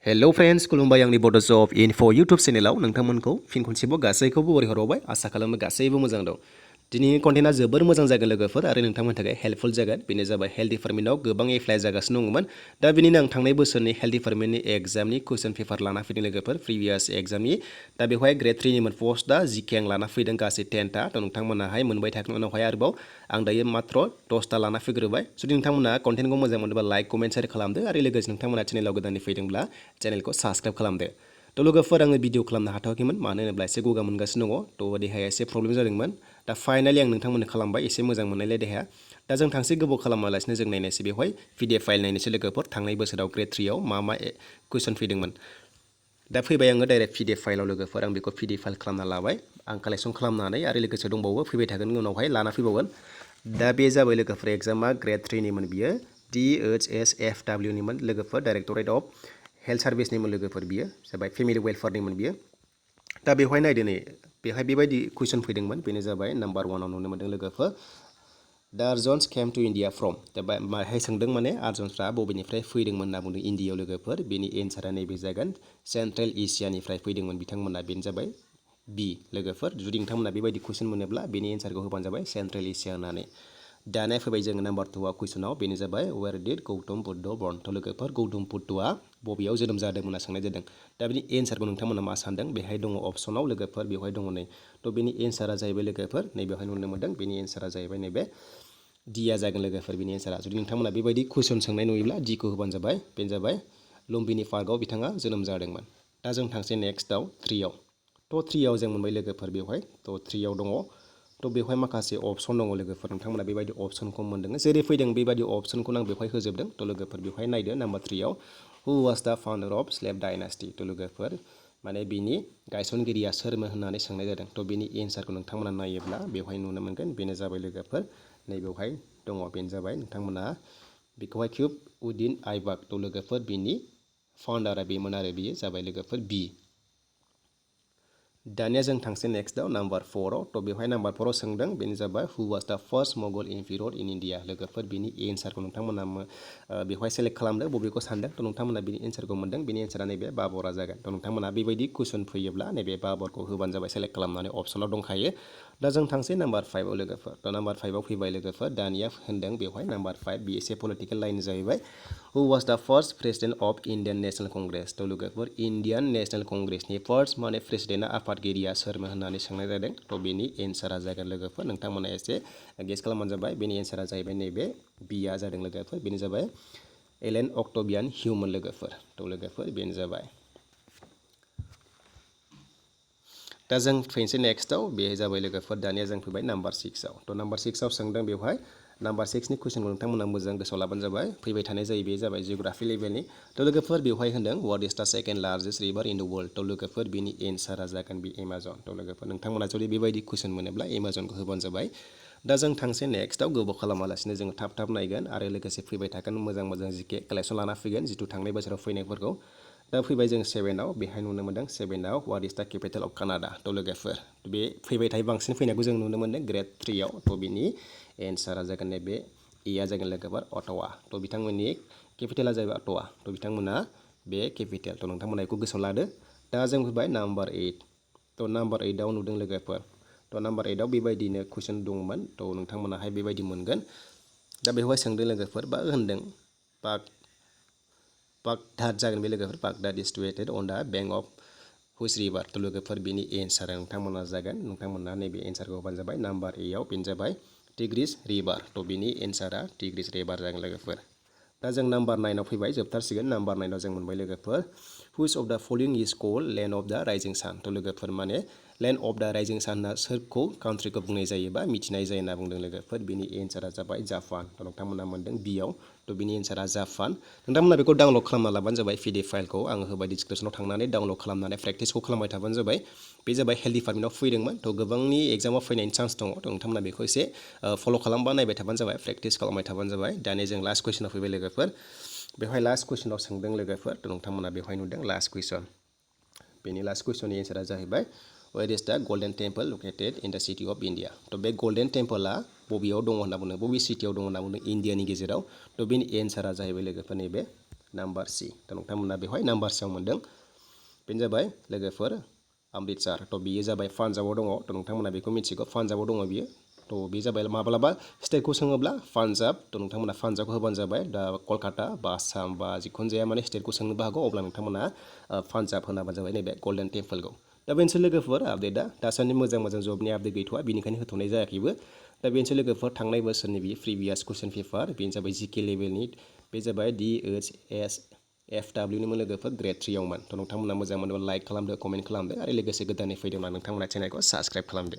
hello friends खुलुमबाय आंनि Bodos of enough' YouTube चेनेलाव नोंथांमोनखौ फिन खनसेबाव गासैखौबो बराय हरबावबाय आसा खालामो गासैबो मोजां दं दिनैनि कन्टेन्टआ जोबोर मोजां जागोन लोगोफोर आरो नोंथांमोननि थाखाय हेल्पफुल जागोन बेनो जाबाय हेल्थ डिपार्टमेन्टआव गोबां एप्लाइ जागासिनो दंमोन दा बिनिनो आं थांनाय बोसोरनि हेल्थ डिपार्टमेन्टनि एग्जामनि कुइसन पेपार लाना फैदों लोगोफोर प्रिभियास एग्जामनि दा बेवहाय ग्रेड 3निमोन पस्टआ जिके आं लाना फैदों गासै 10टा थ' नोंथांमोनाहाय मोनबाय थागोन उनावहाय आरोबाव आं दायो मात्र 10टा लाना फैग्रोबाय जुदि नोंथांमोना कन्टेन्टखौ मोजां मोनोबा लाइक कमेन्ट शेयार खालामदो आरो लोगोसे नोंथांमोना चेनेलाव गोदानै फैदोंब्ला चेनेलखौ साबस्क्राइब खालामदो थ' लोगोफोर आङो भिडिअ खालामनो हाथ'वाखैमोन मानो होनोब्ला एसे गगा मोनगासिनो दङ थ' देहाया एसे प्रब्लेम जादोंमोन दा फाइनालि आं नोंथांमोननो खालामबाय एसे मोजां मोननायलाय देहाया दा जों थांसै गोबाव खालामालासिनो जों नायनोसै बेवहाय पिडिएफ फाइल नायनोसै लोगोफोर थांनाय बोसोराव ग्रेड 3आव मा कुइसन फैदोंमोन दा फैबाय आङो डाइरेक्ट पिडिएफ फाइलाव लोगोफोर आं बेखौ पिडिएफ फाइल खालामना लाबाय आं कालेक्सन खालामनानै आरो लोगोसे दंबावो फैबाय थागोन उनावहाय लाना फैबावगोन दा बे जाबाय लोगोफोर एग्जामा ग्रेड 3निमोन बियो DHSFWनिमोन लोगोफोर डाइरेक्टरेट अफ हेल्थ सार्भिसनिमोन लोगोफोर बियो जाबाय फेमिलि वेलफेयारनिमोन बियो दा बेवहाय नायदो नै बेवहाय बेबायदि कुइसन फैदोंमोन बेनो जाबाय नाम्बार 1आव नुनो मोन्दों लोगोफोर दा आर्जन्स केम टु इन्डिया फ्रम दा माहाय सोंदों माने आर्जन्सफ्रा बबेनिफ्राय फैदोंमोन होनना बुंदों इन्डियायाव लोगोफोर बेनि एन्सारा नैबे जागोन सेन्ट्रेल एसियानिफ्राय फैदोंमोन बिथांमोना बेनो जाबाय बि लोगोफोर जुदि नोंथांमोना बेबायदि कुइसन मोनोब्ला बेनि एन्सारखौ होबानो जाबाय सेन्ट्रेल एसिया होननानै दानिया फैबाय जोङो नाम्बार 2आव कुइसनाव बेनो जाबाय where did Gautam Buddha born थ' लोगोफोर गौतम बुद्धआ बबेयाव जोनोम जादों होनना सोंनाय जादों दा बेनि एन्सारखौ नोंथांमोना मा सानदों बेहाय दङ अप्सनाव लोगोफोर बेवहाय दङ नै थ' बेनि एन्सारा जाहैबाय लोगोफोर नैबेवहाय नुनो मोन्दों बेनि एन्सारा जाहैबाय नैबे डिया जागोन लोगोफोर बेनि एन्सारा जुदि नोंथांमोना बेबायदि कुइसन सोंनाय नुयोब्ला डिखौ होबानो जाबाय बेनो जाबाय लुम्बिनी पार्कआव बिथाङा जोनोम जादोंमोन दा जों थांसै नेक्स्टआव 3आव थ' 3आव जों मोनबाय लोगोफोर बेवहाय थ' 3आव दङ थ' बेवहाय माखासे अपसन दङ लोगोफोर नोंथांमोना बेबायदि अपसनखौ मोन्दों जेरै फैदों बेबायदि अपसनखौनो आं बेवहाय होजोबदों थ' लोगोफोर बेवहाय नायदो नाम्बार 3आव हु वाज दा फाउन्डार अफ स्लेभ डायनास्टि थ' लोगोफोर माने बिनि गायसनगिरिया सोरमोन होननानै सोंनाय जादों थ' बेनि एन्सारखौ नोंथांमोना नायोब्ला बेवहाय नुनो मोनगोन बेनो जाबाय लोगोफोर नैबेवहाय दङ बेनो जाबाय नोंथांमोना बेखौहाय किउब उदिन आइबाक थ' लोगोफोर बिनि फाउन्डारा बेमोन आरो बियो जाबाय लोगोफोर बि दानिया जों थांसै नेक्स्टआव नाम्बार 4आव थ' बेवहाय नाम्बार 4आव सोंदों बेनो जाबाय हु वाज दा first Mangal ampere in India लोगोफोर बिनि एन्सारखौ नोंथांमोना बेवहाय सेलेक्ट खालामदों बबेखौ सानदों थ' नोंथांमोना बिनि एन्सारखौ मोन्दों बिनि एन्सारा नैबे बाबरा जागोन थ' नोंथांमोना बेबायदि कुइसन फैयोब्ला नैबे बाबरखौ होबानो जाबाय सेलेक्ट खालामनानै अप्सनाव दंखायो दा जों थांसै नाम्बार 5आव लोगोफोर थ' नाम्बार 5आव फैबाय लोगोफोर दानिया होन्दों बेवहाय नाम्बार 5 बि एसे पलिटिकेल लाइन जाहैबाय हु वाज दा first president of Indian national Congress थ' लोगोफोर इण्डियान नेसनेल कंग्रेसनि फार्स्ट माने प्रेसिडेन्टआ आफादगिरिया सोरमोन होननानै सोंनाय जादों थ' बेनि एन्सारा जागोन लोगोफोर नोंथांमोना एसे गेस खालामबानो जाबाय बेनि एन्सारा जाहैबाय नैबे बिआ जादों लोगोफोर बेनो जाबाय एलेन अक्ट'बियान हिउमन लोगोफोर थ' लोगोफोर बेनो जाबाय दा जों फैनोसै नेक्स्टआव बे जाबाय लोगोफोर दानिया जों फैबाय नाम्बार 6आव थ' नाम्बार 6आव सोंदों बेवहाय नाम्बार 6नि कुइसनखौ नोंथांमोना मोजां गोसोआव लाबानो जाबाय फैबाय थानाय जायो बे जाबाय जिअग्राफि लेभेलनि थ' लोगोफोर बेवहाय होन्दों what is the second largest river in the world थ' लोगोफोर बेनि एन्सारा जागोन बे एमाजन थ' लोगोफोर नोंथांमोना जुदि बेबायदि कुइसन मोनोब्ला एमाजनखौ होबानो जाबाय दा जों थांसै नेक्स्टआव गोबाव खालामालासिनो जों थाब थाब नायगोन आरो लोगोसे फैबाय थागोन मोजां मोजां जिके कालेक्सन लाना फैगोन जिथु थांनाय बोसोराव फैनायफोरखौ दा फैबाय जों 7आव बेहाय नुनो मोन्दों 7आव what is the capital of Canada थ' लोगोफोर बे फैबाय थायो बांसिन फैनायखौ जों नुनो मोन्दों ग्रेड 3आव थ' बिनि एन्सारा जागोन नैबे एआ जागोन लोगोफोर अटावा थ' बिथांमोननि केपिटेला जाहैबाय अटावा थ' बिथांमोना बे केपिटेल थ' नोंथांमोना बेखौ गोसोआव लादो दा जों फैबाय नाम्बार 8 थ' नाम्बार 8आव नुदों लोगोफोर थ' नाम्बार 8आव बेबायदिनो कुइसन दंमोन थ' नोंथांमोनाहाय बेबायदि मोनगोन दा बेवहाय सोंदों लोगोफोर बा होन्दों बागदाद जागोन बे लोगोफोर बागदाद इज सिटुएटेड अन दा बेंक अफ हुइच रिभार थ' लोगोफोर बेनि एन्सारा नोंथांमोना जागोन नोंथांमोना नैबे एन्सारखौ होबानो जाबाय नाम्बार 8आव बेनो जाबाय टिग्रिस रिभार थ' बेनि एन्सारा टिग्रिस रिभार जागोन लोगोफोर दा जों नाम्बार 9आव फैबाय जोबथारसिगोन नाम्बार 9आव जों मोनबाय लोगोफोर which of the following is called land of the rising sun थ' लोगोफोर माने लेन्ड अफ दा राइजिं सान होनना सोरखौ कान्ट्रिखौ बुंनाय जायो बा मिथिनाय जायो होनना बुंदों लोगोफोर बेनि एन्सारा जाबाय जापान थ' नोंथांमोना मोन्दों बिआव थ' बेनि एन्सारा जापान नोंथांमोना बेखौ डाउनलड खालामना लाबानो जाबाय पिडिएफ फाइलखौ आङो होबाय डिसक्रिपसनाव थांनानै डाउनलड खालामनानै प्रेक्टिसखौ खालामबाय थाबानो जाबाय बे जाबाय हेल्थ डिपार्टमेन्टआव फैदोंमोन थ' गोबांनि एग्जामाव फैनायनि चान्स दङ थ' नोंथांमोना बेखौ एसे फल' खालामबा नायबाय थाबानो जाबाय प्रेक्टिस खालामबाय थाबानो जाबाय दानिया जों लास्ट कुइसनाव फैबाय लोगोफोर बेवहाय लास्ट कुइसनाव सोंदों लोगोफोर थ' नोंथांमोना बेवहाय नुदों लास्ट कुइसन बेनि लास्ट कुइसननि एन्सारा जाहैबाय where is the golden temple लकेटेड इन दा सिटि अफ इन्डिया थ' बे गल्डेन टेम्पला बबेयाव दङ होनना बुंदों बबे सिटियाव दङ होनना बुंदों इन्डियानि गेजेराव थ' बेनि एन्सारा जाहैबाय लोगोफोर नैबे नाम्बार C थ' नोंथांमोना बेवहाय नाम्बार Cआव मोन्दों बेनो जाबाय लोगोफोर अमृतसर थ' बियो जाबाय पान्जाबाव दङ थ' नोंथांमोना बेखौ मिथिगौ पान्जाबाव दङ बियो थ' बे जाबाय माब्लाबा स्टेटखौ सोङोब्ला पान्जाब थ' नोंथांमोना पान्जाबखौ होबानो जाबाय दा कलकाता बा आसाम बा जिखुनु जाया माने स्टेटखौ सोंनोबो हागौ अब्ला नोंथांमोना पान्जाब होनाबानो जाबाय नैबे गल्डेन टेम्पोलखौ दा बेनोसै लोगोफोर आपडेटआ दासान्दि मोजां जबनि आपडेट गैथ'वा बेनिखायनो होथ'नाय जायाखैबो दा बेनोसै लोगोफोर थांनाय बोसोरनि बे प्रिभियास कुइसन पेपार बेनो जाबाय जिके लेभेलनि बे जाबाय DHSFWनिमोन लोगोफोर ग्रेड 3आवमोन थ' नोंथांमोना मोजां मोनोबा लाइक खालामदो कमेन्ट खालामदो आरो लोगोसे गोदानै फैदोंब्ला नोंथांमोना चेनेलखौ साबस्क्राइब खालामदो